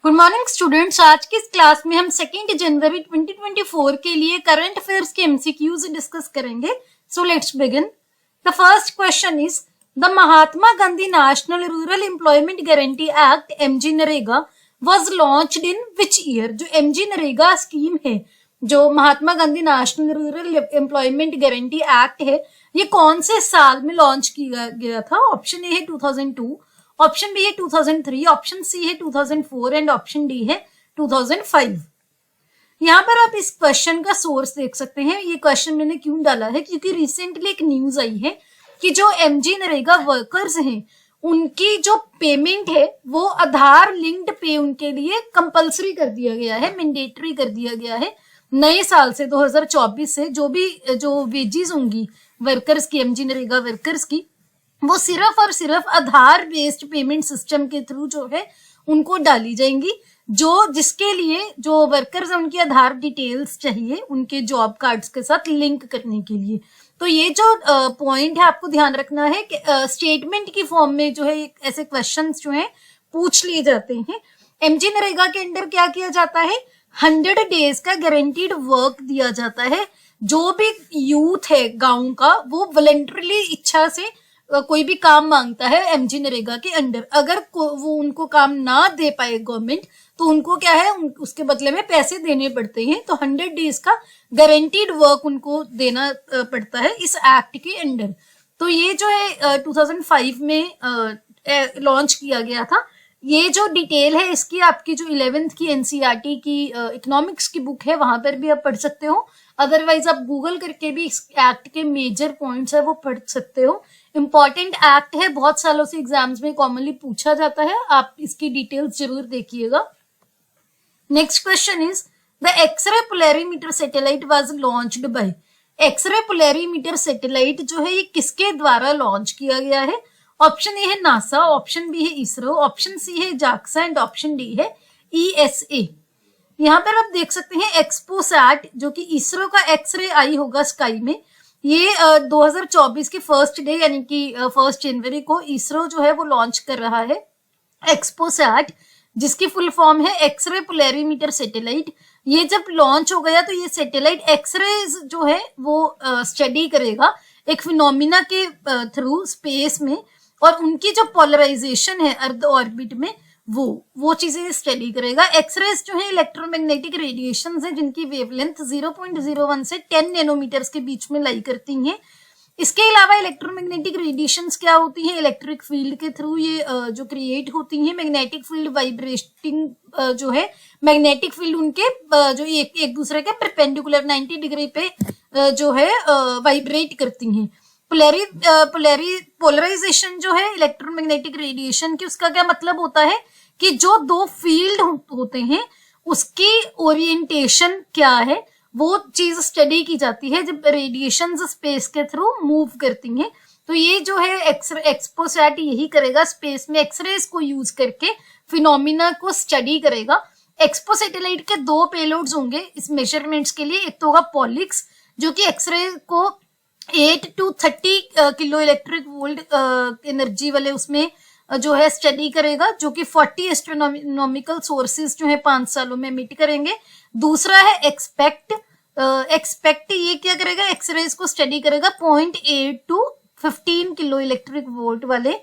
Good morning students. आज की इस क्लास में हम 2 जनवरी 2024 के लिए करंट अफेयर्स के एमसीक्यूज डिस्कस करेंगे। So let's begin. The first question is the Mahatma Gandhi national rural employment guarantee act MG NREGA was launched in which year. जो एमजी नरेगा स्कीम है, जो Mahatma Gandhi national rural employment guarantee act है, ये कौन से साल में लॉन्च किया गया था? ऑप्शन ए है 2002, ऑप्शन बी है 2003, ऑप्शन सी है 2004 एंड ऑप्शन डी है 2005। यहाँ पर आप इस क्वेश्चन का सोर्स देख सकते हैं। ये क्वेश्चन मैंने क्यों डाला है, क्योंकि रिसेंटली एक न्यूज आई है कि जो एमजी नरेगा वर्कर्स हैं उनकी जो पेमेंट है वो आधार लिंक्ड पे उनके लिए कंपलसरी कर दिया गया है, मैंडेटरी कर दिया गया है। नए साल से 2024 से जो वेजेस होंगी वर्कर्स की, एमजी नरेगा वर्कर्स की, वो सिर्फ और सिर्फ आधार बेस्ड पेमेंट सिस्टम के थ्रू जो है उनको डाली जाएंगी। जिसके लिए जो वर्कर्स हैं उनकी आधार डिटेल्स चाहिए उनके जॉब कार्ड्स के साथ लिंक करने के लिए। तो ये जो पॉइंट है आपको ध्यान रखना है कि स्टेटमेंट की फॉर्म में जो है ऐसे क्वेश्चंस जो है पूछ लिए जाते हैं। एमजी नरेगा के अंडर क्या किया जाता है? 100 डेज का गारंटीड वर्क दिया जाता है। जो भी यूथ है गांव का वो वॉलंटरीली इच्छा से कोई भी काम मांगता है एमजी नरेगा के अंडर, अगर वो उनको काम ना दे पाए गवर्नमेंट तो उनको क्या है, उसके बदले में पैसे देने पड़ते हैं। तो 100 डेज का गारंटीड वर्क उनको देना पड़ता है इस एक्ट के अंडर। तो ये जो है 2005 में लॉन्च किया गया था। ये जो डिटेल है इसकी आपकी जो 11th की एनसीईआरटी की इकोनॉमिक्स की बुक है वहां पर भी आप पढ़ सकते हो। अदरवाइज आप गूगल करके भी इस एक्ट के मेजर पॉइंट्स है वो पढ़ सकते हो। इंपॉर्टेंट एक्ट है, बहुत सालों से एग्जाम्स में कॉमनली पूछा जाता है। आप इसकी डिटेल्स जरूर देखिएगा। Next question is the X-ray polarimeter satellite was launched by. X-ray polarimeter satellite जो है ये किसके द्वारा लॉन्च किया गया है? ऑप्शन ए है नासा, ऑप्शन बी है इसरो, ऑप्शन सी है जाक्सा एंड ऑप्शन डी है ईएसए। यहाँ पर आप देख सकते हैं एक्सपोसैट जो कि इसरो का एक्सरे आई होगा स्काई में, ये 2024 के फर्स्ट डे यानी कि 1 जनवरी को इसरो जो है वो लॉन्च कर रहा है एक्सपोसैट, जिसकी फुल फॉर्म है एक्सरे पोलैरिमीटर सैटेलाइट। ये जब लॉन्च हो गया तो ये सैटेलाइट एक्सरेज जो है वो स्टडी करेगा एक फिनोमिना के थ्रू स्पेस में, और उनकी जो पोलराइजेशन है अर्थ ऑर्बिट में वो चीजें स्टडी करेगा। एक्सरेज जो है इलेक्ट्रोमैग्नेटिक रेडिएशंस हैं जिनकी वेवलेंथ 0.01 से 10 नैनोमीटर्स के बीच में लाई करती हैं। इसके अलावा इलेक्ट्रोमैग्नेटिक रेडिएशंस क्या होती हैं? इलेक्ट्रिक फील्ड के थ्रू ये जो क्रिएट होती हैं। मैग्नेटिक फील्ड वाइब्रेटिंग जो है, मैग्नेटिक फील्ड उनके जो एक दूसरे के परपेंडिकुलर 90 डिग्री पे जो है वाइब्रेट करती हैं। पोलराइजेशन जो है इलेक्ट्रोमैग्नेटिक रेडिएशन की, उसका क्या मतलब होता है कि जो दो फील्ड होते हैं उसकी ओरिएंटेशन क्या है वो चीज स्टडी की जाती है जब रेडिएशन स्पेस के थ्रू मूव करती हैं। तो ये जो है एक्सपोसैट यही करेगा, स्पेस में एक्सरेज को यूज करके फिनोमिना को स्टडी करेगा। एक्सपो सैटेलाइट के 2 पेलोड्स होंगे इस मेजरमेंट्स के लिए। एक तो होगा पॉलिक्स जो कि एक्सरे को 8 to 30 kilo electric volt energy वाले उसमें जो है स्टडी करेगा, जो कि 40 एस्ट्रोनॉमिकल सोर्सेज जो है 5 सालों में एमिट करेंगे। दूसरा है एक्सपेक्ट ये क्या करेगा? एक्सरेज को स्टडी करेगा 0.8 to 15 किलो इलेक्ट्रिक वोल्ट वाले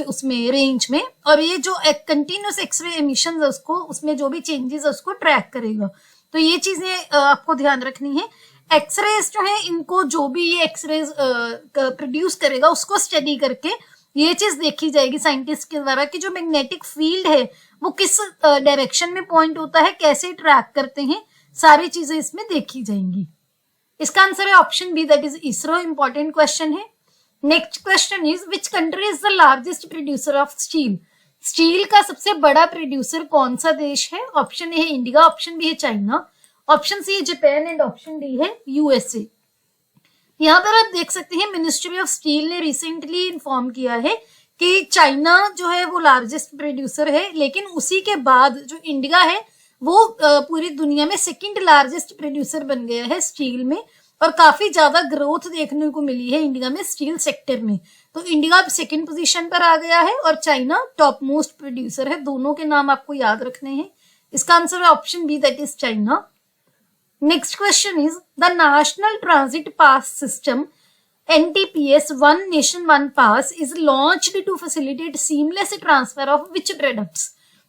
उसमें रेंज में, और ये जो कंटिन्यूस एक्सरे एमिशन है उसको, उसमें जो भी चेंजेस है उसको ट्रैक करेगा। तो ये चीजें आपको ध्यान रखनी है। एक्सरेज जो है इनको जो भी ये एक्सरेज प्रोड्यूस करेगा उसको स्टडी करके ये चीज देखी जाएगी साइंटिस्ट के द्वारा कि जो मैग्नेटिक फील्ड है वो किस डायरेक्शन में पॉइंट होता है, कैसे ट्रैक करते हैं, सारी चीजें इसमें देखी जाएंगी। इसका आंसर है option B, that is ISRO. Important question है। Next question is which country is the largest producer of steel. Steel का सबसे बड़ा प्रोड्यूसर कौन सा देश है? ऑप्शन ए है इंडिया, ऑप्शन बी है चाइना, ऑप्शन सी है जापान एंड ऑप्शन डी है यूएसए। यहाँ पर आप देख सकते हैं मिनिस्ट्री ऑफ स्टील ने रिसेंटली इन्फॉर्म किया है कि चाइना जो है वो लार्जेस्ट प्रोड्यूसर है, लेकिन उसी के बाद जो इंडिया है वो पूरी दुनिया में 2nd लार्जेस्ट प्रोड्यूसर बन गया है स्टील में। और काफी ज्यादा ग्रोथ देखने को मिली है इंडिया में स्टील सेक्टर में। तो इंडिया सेकंड पोजीशन पर आ गया है और चाइना टॉप मोस्ट प्रोड्यूसर है। दोनों के नाम आपको याद रखने हैं। इसका आंसर है option B, that is China. Next question is the national transit pass system NTPS, One Nation One Pass, is launched to facilitate seamless transfer of which products?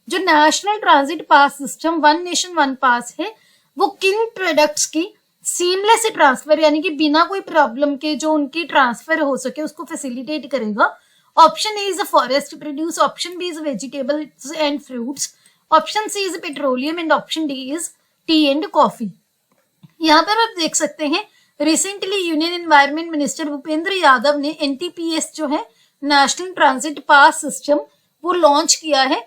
जो national transit pass system one nation one pass है वो किन products की seamless transfer यानी कि बिना कोई problem के जो उनकी ट्रांसफर हो सके उसको फैसिलिटेट करेगा। Option A is forest produce, option B is vegetables and fruits, option C is petroleum and option D is tea and coffee. यहाँ पर आप देख सकते हैं recently union environment minister Bhupender Yadav ने NTPS जो है नेशनल ट्रांजिट पास सिस्टम वो लॉन्च किया है।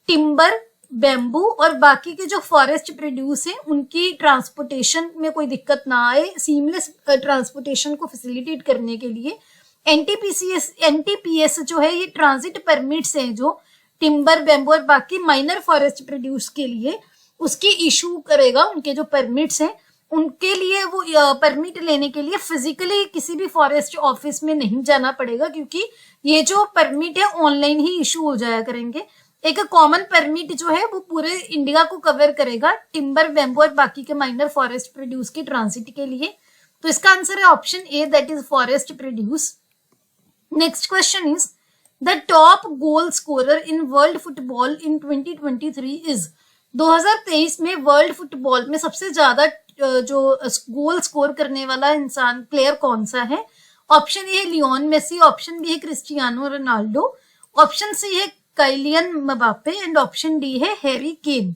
टिम्बर, बेम्बू और बाकी के जो फॉरेस्ट प्रोड्यूस है उनकी ट्रांसपोर्टेशन में कोई दिक्कत ना आए, सीमलेस ट्रांसपोर्टेशन को फैसिलिटेट करने के लिए NTPS जो है ये ट्रांजिट परमिट्स हैं जो टिम्बर, बेम्बू और बाकी माइनर फॉरेस्ट प्रोड्यूस के लिए उसकी इशू करेगा। उनके जो परमिट्स हैं उनके लिए वो परमिट लेने के लिए फिजिकली किसी भी फॉरेस्ट ऑफिस में नहीं जाना पड़ेगा, क्योंकि ये जो परमिट है ऑनलाइन ही इशू हो जाया करेंगे। एक कॉमन परमिट जो है वो पूरे इंडिया को कवर करेगा टिम्बर, बेम्बू और बाकी के माइनर फॉरेस्ट प्रोड्यूस के ट्रांजिट के लिए। तो इसका आंसर है option A, that is forest produce. Next question is the top goal scorer in world football in 2023 is. 2023 में वर्ल्ड फुटबॉल में सबसे ज्यादा जो गोल स्कोर करने वाला इंसान प्लेयर कौन सा है? ऑप्शन ए है लियोन मेसी, ऑप्शन बी है क्रिस्टियानो रोनाल्डो, ऑप्शन सी है काइलियन मबाप्पे एंड ऑप्शन डी है हैरी केन।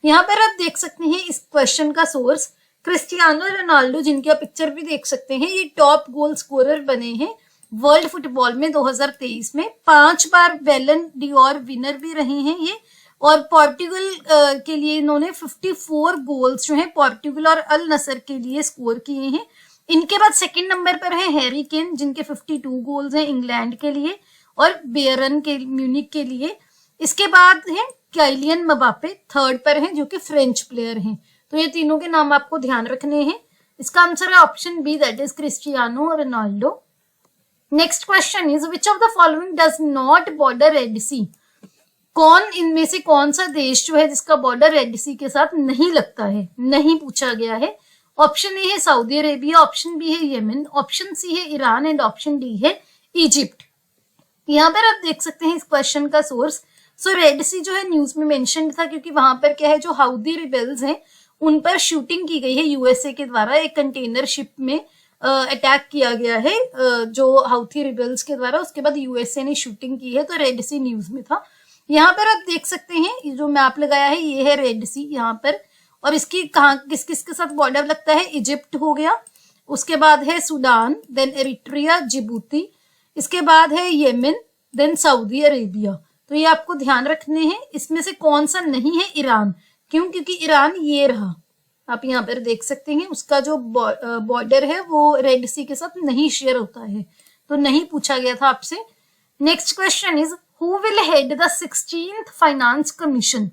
यहाँ पर आप देख सकते हैं इस क्वेश्चन का सोर्स क्रिस्टियानो रोनाल्डो, जिनकी आप पिक्चर भी देख सकते हैं, ये टॉप गोल स्कोरर बने हैं वर्ल्ड फुटबॉल में 2023 में। 5 बार बैलन डियोर विनर भी रहे हैं ये, और पोर्टुगल के लिए इन्होंने 54 गोल्स जो है पोर्टुगल और अल नसर के लिए स्कोर किए हैं। इनके बाद सेकंड नंबर पर है हैरी केन, जिनके 52 गोल्स हैं इंग्लैंड के लिए और बेयरन के म्यूनिक के लिए। इसके बाद है काइलियन मबाप्पे थर्ड पर हैं, जो कि फ्रेंच प्लेयर हैं। तो ये तीनों के नाम आपको ध्यान रखने हैं। इसका आंसर है option B, that is Cristiano Ronaldo. Next question is which of the following does not border Red Sea. कौन इनमें से कौन सा देश जो है जिसका बॉर्डर रेड सी के साथ नहीं लगता है, नहीं पूछा गया है। ऑप्शन ए है सऊदी अरेबिया, ऑप्शन बी है यमन, ऑप्शन सी है ईरान एंड ऑप्शन डी है इजिप्ट। यहाँ पर आप देख सकते हैं इस क्वेश्चन का सोर्स। सो रेड सी जो है न्यूज में मेंशन था, क्योंकि वहां पर क्या है जो हाउदी रिबेल्स हैं उन पर शूटिंग की गई है यूएसए के द्वारा। एक कंटेनर शिप में अटैक किया गया है जो हाउथी रिबेल्स के द्वारा, उसके बाद यूएसए ने शूटिंग की है, तो रेड सी न्यूज में था। यहाँ पर आप देख सकते हैं जो मैप लगाया है ये है रेड सी यहाँ पर, और इसकी कहाँ किस किस के साथ बॉर्डर लगता है? इजिप्ट हो गया, उसके बाद है सूडान, देन एरिट्रिया, जिबूती, इसके बाद है येमेन, देन सऊदी अरेबिया। तो ये आपको ध्यान रखने हैं। इसमें से कौन सा नहीं है? ईरान। क्यों? क्योंकि ईरान ये रहा, आप यहाँ पर देख सकते हैं उसका जो बॉर्डर है वो रेड सी के साथ नहीं शेयर होता है, तो नहीं पूछा गया था आपसे। Next question is who will head the 16th finance commission.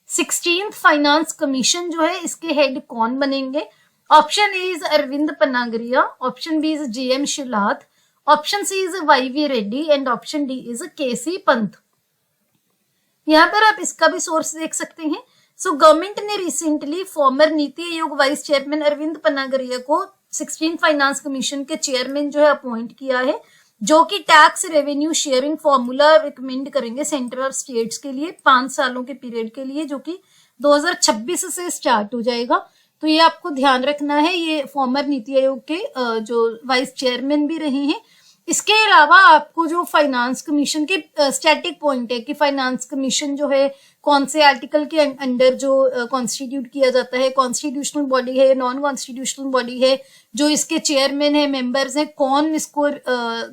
16th finance commission जो है इसके हेड कौन बनेंगे? Option A is Arvind Panagariya, option B is JM Shelat, option C is YV Reddy and option D is KC Pant. यहाँ पर आप इसका भी सोर्स देख सकते हैं। सो गवर्नमेंट ने recently former NITI Aayog vice chairman Arvind पनागरिया को 16th फाइनेंस कमीशन के चेयरमैन जो है अपॉइंट किया है, जो कि tax revenue sharing formula recommend करेंगे सेंटर और स्टेट्स के लिए 5 सालों के पीरियड के लिए, जो कि 2026 से स्टार्ट हो जाएगा। तो ये आपको ध्यान रखना है। ये फॉर्मर नीति आयोग के जो वाइस चेयरमैन भी रहे हैं। इसके अलावा आपको जो फाइनेंस कमीशन के स्टैटिक पॉइंट है कि फाइनेंस कमीशन जो है कौन से आर्टिकल के अंडर जो कॉन्स्टिट्यूट किया जाता है, कॉन्स्टिट्यूशनल बॉडी है, नॉन कॉन्स्टिट्यूशनल बॉडी है, जो इसके चेयरमैन है, मेंबर्स हैं, कौन इसको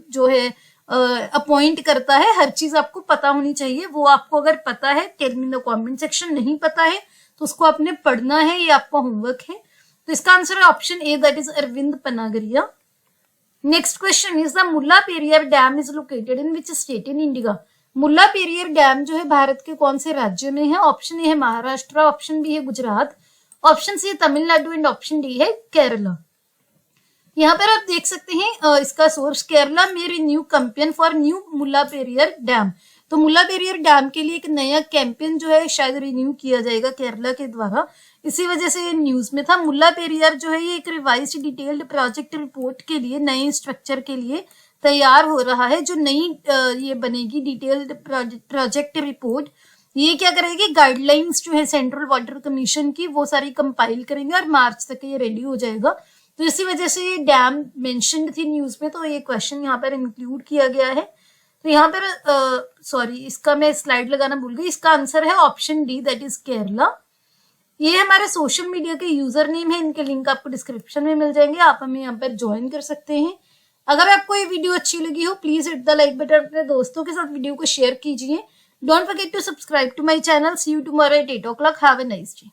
जो है अपॉइंट करता है, हर चीज आपको पता होनी चाहिए। वो आपको अगर पता है tell me in the comment section, नहीं पता है तो उसको आपने पढ़ना है, ये आपका होमवर्क है। तो इसका आंसर है option A, that is Arvind Panagariya. Next question is the Mulla Periyar dam is located in which state in India. Mulla Periyar dam जो है भारत के कौन से राज्य में है? ऑप्शन ए है महाराष्ट्र, ऑप्शन बी है गुजरात, ऑप्शन सी है तमिलनाडु एंड ऑप्शन डी है केरला। यहाँ पर आप देख सकते हैं इसका सोर्स केरला में renew campaign for new Mullaperiyar dam. तो मुल्लापेरियर डैम के लिए एक नया कैंपेन जो है शायद रिन्यू किया जाएगा केरला के द्वारा, इसी वजह से ये न्यूज में था। मुल्लापेरियर जो है ये एक रिवाइज्ड डिटेल्ड प्रोजेक्ट रिपोर्ट के लिए नए स्ट्रक्चर के लिए तैयार हो रहा है। जो नई ये बनेगी डिटेल्ड प्रोजेक्ट रिपोर्ट, ये क्या करेगी, गाइडलाइंस जो है सेंट्रल वाटर कमीशन की वो सारी कंपाइल करेंगे और मार्च तक ये रेडी हो जाएगा। तो इसी वजह से ये डैम मेंशन्ड थी न्यूज में, तो ये क्वेश्चन यहाँ पर इंक्लूड किया गया है। तो यहाँ पर सॉरी इसका मैं स्लाइड लगाना भूल गई, इसका आंसर है option D, that is Kerala. ये हमारे सोशल मीडिया के यूजर नेम है, इनके लिंक आपको डिस्क्रिप्शन में मिल जाएंगे, आप हमें यहाँ पर ज्वाइन कर सकते हैं। अगर आपको ये वीडियो अच्छी लगी हो please hit the like button, अपने दोस्तों के साथ वीडियो को शेयर कीजिए। Don't forget to subscribe to my channel. See you tomorrow at 8 o'clock। Have a nice day.